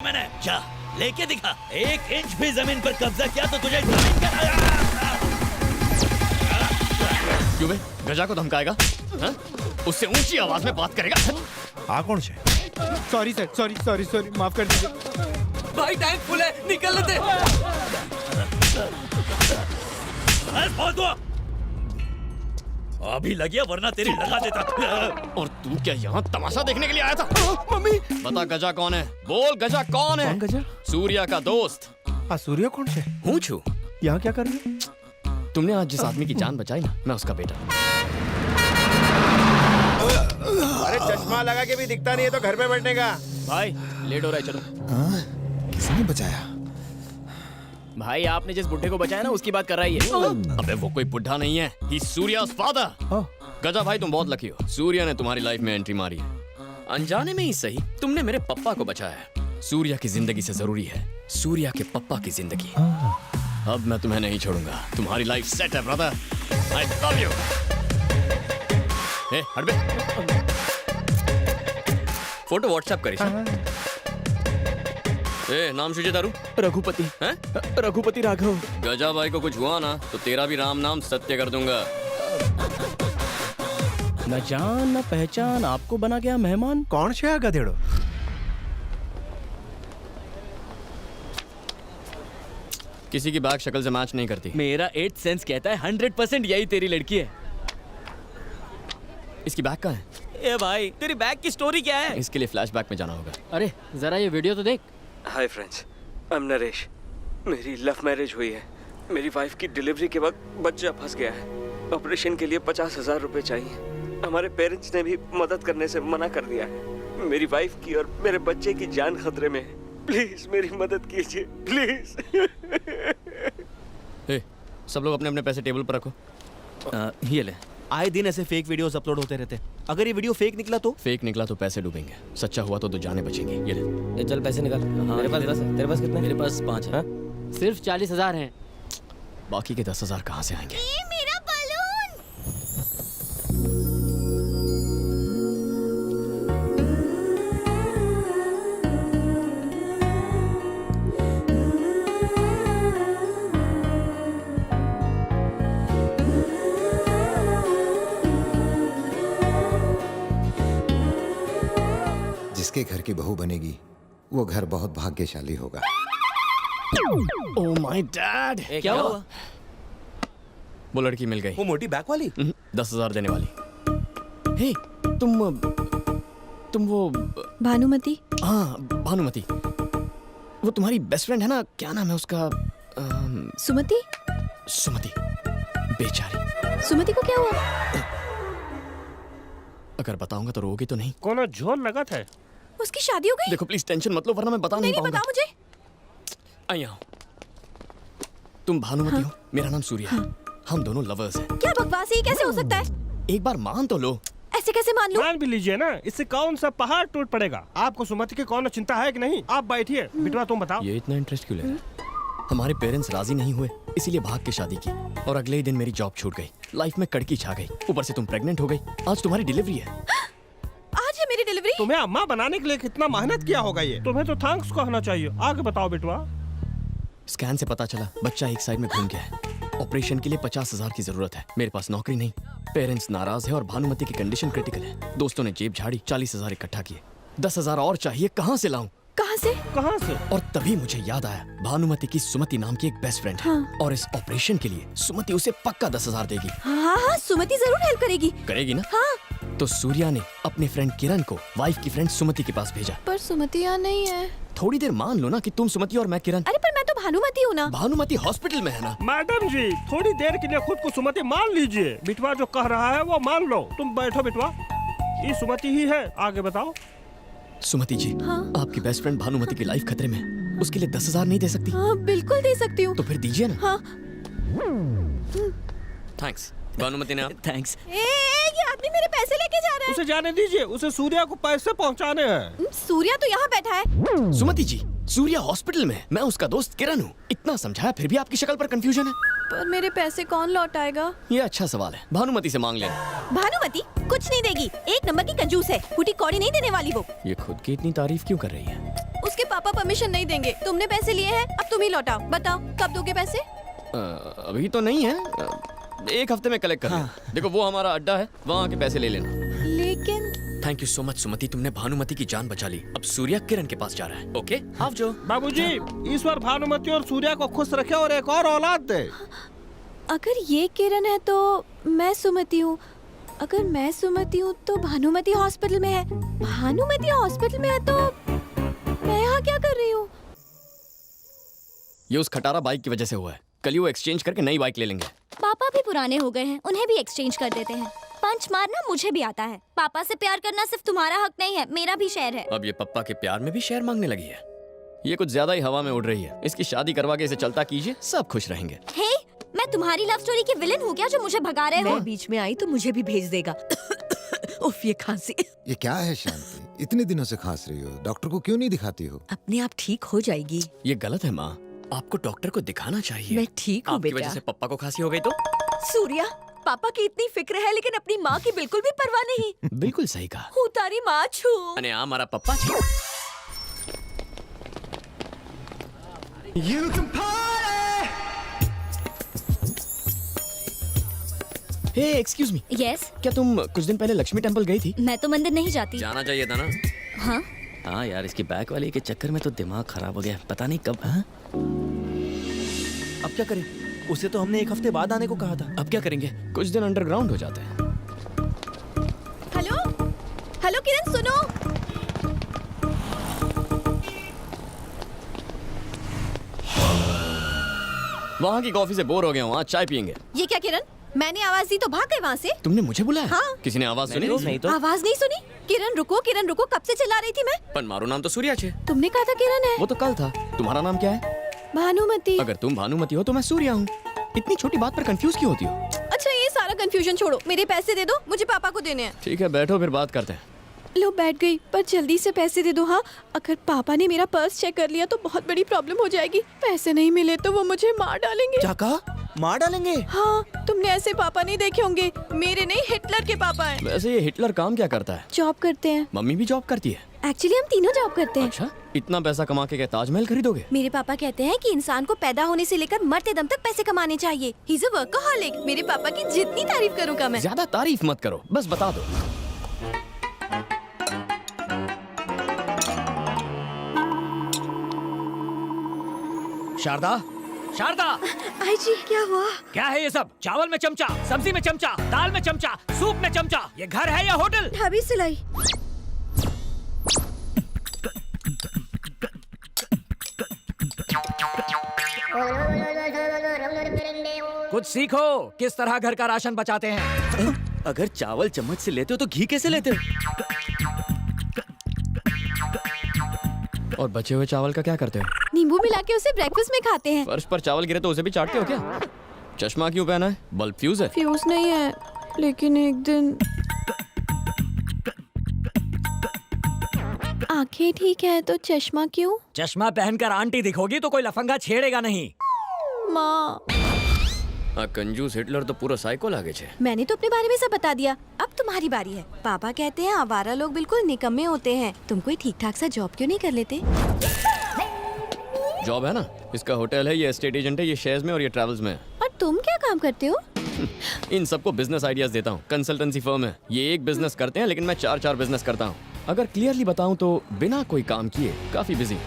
मैंने जा लेके दिखा। 1 इंच भी जमीन पर कब्जा किया तो तुझे जमीन का क्यों बे गजा को धमकाएगा? हाँ? उससे ऊंची आवाज में बात करेगा? आ कौन से? सॉरी सर, सॉरी माफ कर दीजिए। भाई टैंक फुल है, निकल लेते। बहुत हुआ। अभी लगिया वरना तेरी लगा देता। और तू क्या यहाँ तमाशा देखने के लिए आया था? मम्मी। बता गजा कौन है? बोल गजा कौन है? कौन गजा? सूर्या का दोस्त। सूर्या कौन से? हूँ छू। यहाँ क्या कर रही हो? तुमने आज जिस आदमी की जान बचाई ना, मैं उसका बेटा। अरे चश्मा लगा के भी दिखता नहीं है तो घर में बैठने का। भाई लेट हो रहा है, चलो। किसने बचाया? भाई आपने जिस बुड्ढे को बचाया ना, उसकी बात कर रही है। अबे वो कोई बुढ़ा नहीं है, ही सूर्या's फादर। गजा भाई तुम बहुत लकी हो, सूर्या ने तुम्हारी लाइफ में एंट्री मारी है। अनजाने में ही सही, तुमने मेरे पप्पा को बचाया है। सूर्या की जिंदगी से जरूरी है सूर्या के पप्पा की जिंदगी। अब मैं तुम्हें नहीं छोड़ूंगा, तुम्हारी लाइफ सेट है ब्रदर। I love you. हट बे। फोटो व्हाट्सएप करी। ए, नाम शुजे दारू? रघुपति। हैं? रघुपति राघव। गजा भाई को कुछ हुआ ना तो तेरा भी राम नाम सत्य कर दूंगा। न जान न पहचान, आपको बना गया मेहमान। कौन से है गधेड़ो? किसी की बैग शक्ल से मैच नहीं करती। मेरा 8th सेंस कहता है 100% यही तेरी लड़की है। इसकी बैग कहाँ है? ए भाई तेरी बैग की स्टोरी क्या है? इसके लिए फ्लैशबैक में जाना होगा। अरे जरा ये वीडियो तो देख। Hi friends, I am Naresh. मेरी लव मैरिज हुई है। मेरी वाइफ की डिलीवरी के वक्त बच्चा फंस गया है। ऑपरेशन के लिए 50,000 रुपए चाहिए। हमारे पेरेंट्स ने भी मदद करने से मना कर दिया है। मेरी वाइफ की और मेरे बच्चे की जान खतरे में है। प्लीज मेरी मदद कीजिए, प्लीज। ए, सब लोग अपने अपने पैसे टेबल पर रखो। ये ले। आए दिन ऐसे फेक वीडियोस अपलोड होते रहते। अगर ये वीडियो फेक निकला तो? फेक निकला तो पैसे डूबेंगे, सच्चा हुआ तो जाने बचेंगे। ये ले। चल पैसे निकाल। मेरे पास 10 है। तेरे पास कितने? मेरे पास 5 है। सिर्फ 40,000 हैं। बाकी के 10,000 कहाँ से आएंगे? मेरा बलून। जिसके घर की बहू बनेगी वो घर बहुत भाग्यशाली होगा। Oh my dad. क्या हुआ? वो लड़की मिल गई। वो मोटी बैग वाली? 10,000 देने वाली। हे, तुम वो भानुमति। हाँ भानुमति, वो तुम्हारी बेस्ट फ्रेंड है ना? क्या नाम है उसका? सुमति। सुमति। बेचारी। सुमति को क्या हुआ? अगर बताऊंगा तो रोगी तो नहीं? कौन जोर लगा था? उसकी शादी हो गई? देखो प्लीज टेंशन मत लो वरना मैं बता नहीं नहीं पाऊंगा। बता मुझे। आइए तुम भानुमति हो, मेरा नाम सूर्या है। हम दोनों लवर्स हैं। क्या बकवास है, ये कैसे हो सकता है? एक बार मान तो लो। ऐसे कैसे मान लूं? मान भी लीजिए ना, इससे कौन सा पहाड़ टूट पड़ेगा? आपको सुमति की कौन चिंता है कि नहीं? आप बैठिए। बिटवा तुम बताओ। ये इतना इंटरेस्ट क्यों ले रहे हैं? हमारे पेरेंट्स राजी नहीं हुए, इसीलिए भाग के शादी की और अगले ही दिन मेरी जॉब छूट गई। लाइफ में कड़की छा गई, ऊपर से तुम प्रेग्नेंट हो गई। आज तुम्हारी डिलीवरी है। आज है मेरी डिलीवरी। तुम्हें अम्मा बनाने के लिए कितना मेहनत किया होगा ये। तुम्हें तो थैंक्स कहना चाहिए। आगे बताओ बिटवा। स्कैन से पता चला बच्चा एक साइड में घूम गया है। ऑपरेशन के लिए 50,000 की जरूरत है। मेरे पास नौकरी नहीं, पेरेंट्स नाराज है और भानुमति की कंडीशन क्रिटिकल है। दोस्तों ने जेब झाड़ी, 40,000 इकट्ठा किए। 10,000 और चाहिए, कहाँ से लाऊं? कहाँ से? कहाँ से? और तभी मुझे याद आया भानुमति की सुमति नाम की एक बेस्ट फ्रेंड है। और इस ऑपरेशन के लिए सुमति उसे पक्का 10,000 देगी। हाँ, सुमति जरूर हेल्प करेगी। करेगी ना? हाँ। तो सूर्या ने अपने फ्रेंड किरण को वाइफ की फ्रेंड सुमति के पास भेजा। पर सुमति यहाँ नहीं है। थोड़ी देर मान लो ना कि तुम सुमति और मैं किरण। अरे पर मैं तो भानुमति हूँ ना। भानुमति हॉस्पिटल में है ना? मैडम जी थोड़ी देर के लिए खुद को सुमति मान लीजिए। बिटवा जो कह रहा है वो मान लो। तुम बैठो बिटवा, ये सुमति ही है। आगे बताओ। सुमति जी, हाँ? आपकी बेस्ट फ्रेंड भानुमति की लाइफ खतरे में, उसके लिए 10,000 नहीं दे सकती? हाँ बिल्कुल दे सकती हूँ। तो फिर दीजिए ना। हाँ। थैंक्स भानुमति ने। थैंक्स। ये आदमी मेरे पैसे लेके जा रहा है। उसे जाने दीजिए, उसे सूर्या को पैसे पहुंचाने हैं। सूर्या तो यहाँ बैठा है। सुमति जी, सूर्या हॉस्पिटल में, मैं उसका दोस्त किरण हूँ। इतना समझाया फिर भी आपकी शक्ल पर कंफ्यूजन है। पर मेरे पैसे कौन लौटाएगा? ये अच्छा सवाल है, भानुमति से मांग लेना। भानुमति कुछ नहीं देगी, एक नंबर की कंजूस है। फूटी कौड़ी नहीं देने वाली वो। ये खुद की इतनी तारीफ क्यों कर रही है? उसके पापा परमिशन नहीं देंगे। तुमने पैसे लिए हैं, अब तुम ही लौटाओ। बताओ कब दोगे पैसे? अभी तो नहीं है, एक हफ्ते में कलेक्ट कर लेना। देखो वो हमारा अड्डा है, वहाँ आके पैसे ले लेना। लेकिन थैंक यू सो मच सुमति, तुमने भानुमति की जान बचा ली। अब सूर्या किरण के पास जा रहा है। ओके आप जो बाबूजी, ईश्वर भानुमति और सूर्या को खुश रखे और एक और औलाद दे। अगर ये किरण है तो मैं सुमति हूँ। अगर मैं सुमति हूँ तो भानुमति हॉस्पिटल में है। भानुमति हॉस्पिटल में है तो मैं यहाँ क्या कर रही हूँ? ये उस खटारा बाइक की वजह से हुआ है। कल ही वो एक्सचेंज करके नई बाइक ले लेंगे। पापा भी पुराने हो गए हैं, उन्हें भी एक्सचेंज कर देते हैं। पंच मारना मुझे भी आता है। पापा से प्यार करना सिर्फ तुम्हारा हक नहीं है, मेरा भी शेयर है। अब ये पप्पा के प्यार में भी शेयर मांगने लगी है। ये कुछ ज्यादा ही हवा में उड़ रही है। इसकी शादी करवा के इसे चलता कीजिए, सब खुश रहेंगे। हे, मैं तुम्हारी लव स्टोरी की विलेन हूँ क्या जो मुझे भगा रहे हो? मैं बीच में आई तो मुझे भी भेज देगा। उफ, ये खांसी। ये क्या है शांति, इतने दिनों से खांस रही हो, डॉक्टर को क्यों नहीं दिखाती हो? अपने आप ठीक हो जाएगी। ये गलत है माँ, आपको डॉक्टर को दिखाना चाहिए। मैं ठीक हूँ आपकी बेटा। वजह से पप्पा को खांसी हो गई तो? सूर्या, पापा की इतनी फिक्र है लेकिन अपनी माँ की बिल्कुल भी परवाह नहीं। बिल्कुल सही कहा। हूँ तारी माँ छू। अने आ हमारा पप्पा छू। हे एक्सक्यूज मी, यस, क्या तुम कुछ दिन पहले लक्ष्मी टेंपल गई थी? मैं तो मंदिर नहीं जाती। जाना चाहिए था ना। हाँ, हाँ यार, इसकी बैक वाली के चक्कर में तो दिमाग खराब हो गया। पता नहीं कब। हाँ? अब क्या करें? उसे तो हमने एक हफ्ते बाद आने को कहा था। अब क्या करेंगे? कुछ दिन अंडरग्राउंड हो जाते हैं। हेलो हेलो किरण, सुनो। वहाँ की कॉफी से बोर हो गया हूँ, आज चाय पियेंगे। ये क्या किरण, मैंने आवाज दी तो भाग गए वहाँ से? तुमने मुझे बुलाया? हाँ। किसी ने आवाज सुनी? नहीं तो। आवाज नहीं सुनी? किरण रुको, कब से चिल्ला रही थी मैं? पर मारो नाम तो सूर्या छे। तुमने कहा था किरण है। वो तो कल था। तुम्हारा नाम क्या है? भानुमति। अगर तुम भानुमति हो तो मैं सूर्या हूँ। इतनी छोटी बात पर कंफ्यूज क्यों होती हो? अच्छा ये सारा कंफ्यूजन छोड़ो, मेरे पैसे दे दो, मुझे पापा को देने हैं। ठीक है बैठो, फिर बात करते हैं। लो बैठ गई, पर जल्दी से पैसे दे दो। हाँ, अगर पापा ने मेरा पर्स चेक कर लिया तो बहुत बड़ी प्रॉब्लम हो जाएगी। पैसे नहीं मिले तो वो मुझे मार डालेंगे। क्या कहा? मार डालेंगे? हाँ, तुमने ऐसे पापा नहीं देखे होंगे। मेरे नहीं, हिटलर के पापा हैं। वैसे ये हिटलर काम क्या करता है? जॉब करते हैं। मम्मी भी जॉब करती है? एक्चुअली हम तीनों जॉब करते हैं। अच्छा, इतना पैसा कमा के क्या ताजमहल खरीदोगे? मेरे पापा कहते हैं कि इंसान को पैदा होने से लेकर मरते दम तक पैसे कमाने चाहिए। He is a workaholic. मेरे पापा की जितनी तारीफ करूँगा मैं। ज्यादा तारीफ मत करो, बस बता दो। शारदा, शारदा, आई जी, क्या हुआ? क्या है ये सब? चावल में चमचा, सब्जी में चमचा, दाल में चमचा, सूप में चमचा। ये घर है या होटल? ढाबी सिलाई। कुछ सीखो, किस तरह घर का राशन बचाते हैं। अगर चावल चम्मच से लेते हो तो घी कैसे लेते हो? और बचे हुए चावल का क्या करते हो? नींबू मिला के उसे ब्रेकफास्ट में खाते हैं। फर्श पर चावल गिरे तो उसे भी चाटते हो क्या? चश्मा क्यों पहना है? बल्ब फ्यूज है? फ्यूज नहीं है, लेकिन एक दिन आंखें ठीक है तो चश्मा क्यों? चश्मा पहनकर आंटी दिखोगी तो कोई लफंगा छेड़ेगा नहीं। माँ, कंजूस हिटलर तो पूरा साइको लागे छे। मैंने तो अपने बारे में सब बता दिया, अब तुम्हारी बारी है। पापा कहते हैं आवारा लोग बिल्कुल निकम्मे होते हैं। तुम कोई ठीक ठाक सा जॉब क्यों नहीं कर लेते? जॉब है ना, इसका होटल है, ये एस्टेट एजेंट है, ये शेयर्स में और ये ट्रैवल्स में है। और तुम क्या काम करते हो? इन सबको बिजनेस आइडियाज देता हूँ। कंसल्टेंसी फर्म है, ये एक बिजनेस करते हैं लेकिन मैं 4 बिजनेस करता हूँ। अगर क्लियरली बताऊँ तो बिना कोई काम किए काफी बिजी।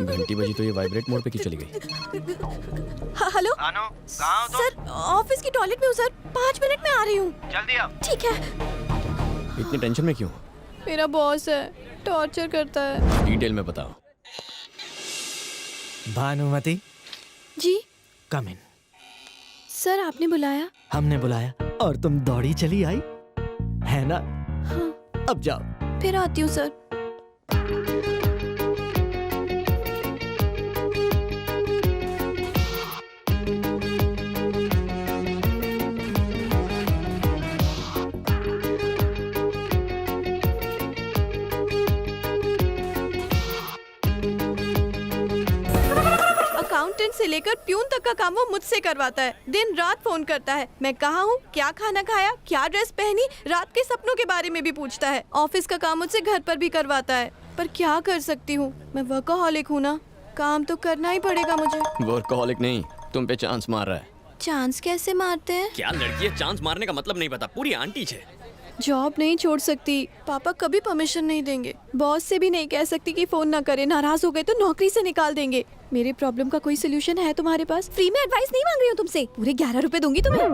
घंटी बजी तो ये वाइब्रेट मोड पे क्यों चली गई? हेलो सर, ऑफिस की टॉयलेट में हूँ सर, 5 मिनट में आ रही हूँ। जल्दी आओ। ठीक है। इतनी टेंशन में क्यों? मेरा बॉस है, टॉर्चर करता है। डिटेल में बताओ। भानुमति, जी कम इन। सर, आपने बुलाया? हमने बुलाया और तुम दौड़ी चली आई, है ना? हाँ। अब जाओ। फिर आती हूँ सर। अकाउंटेंट से लेकर प्यून तक का काम वो मुझसे करवाता है। दिन रात फोन करता है, मैं कहाँ हूँ, क्या खाना खाया, क्या ड्रेस पहनी, रात के सपनों के बारे में भी पूछता है। ऑफिस का काम मुझसे घर पर भी करवाता है। पर क्या कर सकती हूँ, मैं वर्कaholic हूँ ना, काम तो करना ही पड़ेगा मुझे। वर्कaholic नहीं, तुम पे चांस मार रहा है। चांस कैसे मारते हैं? क्या लड़की है, चांस मारने का मतलब नहीं पता, पूरी आंटी है। जॉब नहीं छोड़ सकती, पापा कभी परमिशन नहीं देंगे। बॉस से भी नहीं कह सकती कि फोन ना करे, नाराज हो गए तो नौकरी से निकाल देंगे। मेरे प्रॉब्लम का कोई सोल्यूशन है तुम्हारे पास? फ्री में एडवाइस नहीं मांग रही हूँ तुमसे, पूरे 11 रुपए दूंगी तुम्हें।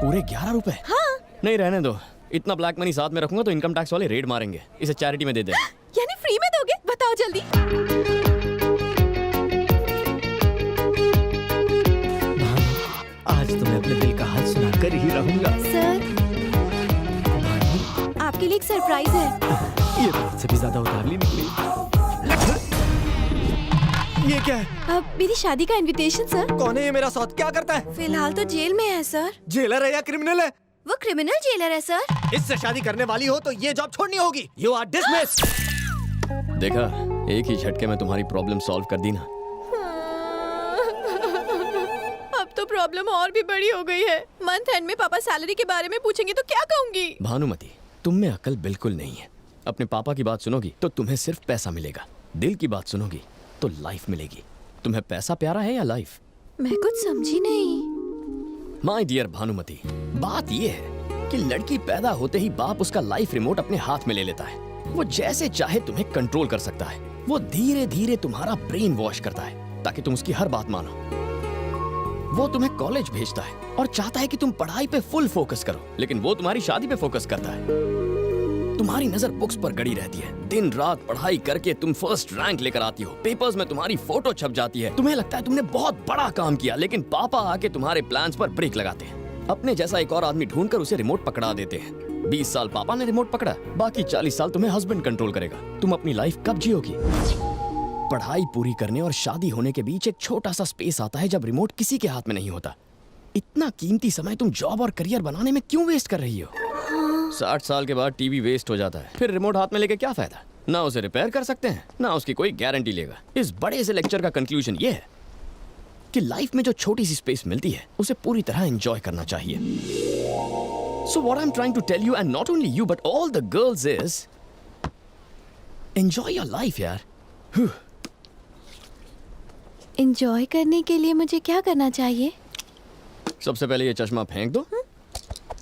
पूरे 11 रुपए? हाँ। नहीं रहने दो, इतना ब्लैक मनी साथ में रखूंगा तो इनकम टैक्स वाले रेड मारेंगे। इसे चैरिटी में दे दे। यानी फ्री में दोगे? बताओ जल्दी। आज तो मैं अपने दिल का हाल सुनाकर ही रहूंगा। सर, आपके लिए एक सरप्राइज है। ये बात से भी ज्यादा उतावली निकली। ये क्या है? अब मेरी शादी का इनविटेशन सर। कौन है ये मेरा साथ, क्या करता है? फिलहाल तो जेल में है सर। जेलर है या क्रिमिनल है? वो क्रिमिनल जेलर है सर। इससे शादी करने वाली हो तो ये जॉब छोड़नी होगी। You are dismissed. देखा, एक ही झटके में तुम्हारी प्रॉब्लम सॉल्व कर दी ना। अब तो प्रॉब्लम और भी बड़ी हो गई है। मंथ एंड में पापा सैलरी के बारे में पूछेंगे तो क्या कहूंगी? भानुमति, तुम में अकल बिल्कुल नहीं है। अपने पापा की बात सुनोगी तो तुम्हें सिर्फ पैसा मिलेगा, दिल की बात सुनोगी तो लाइफ मिलेगी। तुम्हें पैसा प्यारा है या लाइफ? मैं कुछ समझी नहीं। माय डियर भानुमति, बात ये है कि लड़की पैदा होते ही बाप उसका लाइफ रिमोट अपने हाथ में ले लेता है। वो जैसे चाहे तुम्हें कंट्रोल कर सकता है। वो धीरे धीरे तुम्हारा ब्रेन वॉश करता है ताकि तुम उसकी हर बात मानो। वो तुम्हें कॉलेज भेजता है और चाहता है कि तुम पढ़ाई पे फुल फोकस करो, लेकिन वो तुम्हारी शादी पे फोकस करता है। तुम्हारी नजर बुक्स पर गड़ी रहती है। दिन रात पढ़ाई करके तुम फर्स्ट रैंक लेकर आती हो, पेपर्स में तुम्हारी फोटो छप जाती है। तुम्हें लगता है तुमने बहुत बड़ा काम किया, लेकिन पापा आके तुम्हारे प्लान्स पर ब्रेक लगाते हैं। अपने जैसा एक और आदमी ढूंढकर उसे रिमोट पकड़ा देते हैं। 20 साल पापा ने रिमोट पकड़ा, बाकी 40 साल तुम्हें हस्बैंड कंट्रोल करेगा। तुम अपनी लाइफ कब जियोगी? पढ़ाई पूरी करने और शादी होने के बीच एक छोटा सा स्पेस आता है जब रिमोट किसी के हाथ में नहीं होता। इतना कीमती समय तुम जॉब और करियर बनाने में क्यों वेस्ट कर रही हो? 60 साल के बाद टीवी वेस्ट हो जाता है, फिर रिमोट हाथ में लेके क्या फायदा? ना उसे रिपेयर कर सकते हैं, ना उसकी कोई गारंटी लेगा। इस बड़े से लेक्चर का कंक्लूजन ये है कि लाइफ में जो छोटी सी स्पेस मिलती है उसे पूरी तरह एंजॉय करना चाहिए। So what I'm trying to tell you, and not only you but all the girls, is enjoy your life यार। एंजॉय करने के लिए मुझे क्या करना चाहिए? सबसे पहले ये चश्मा फेंक दो।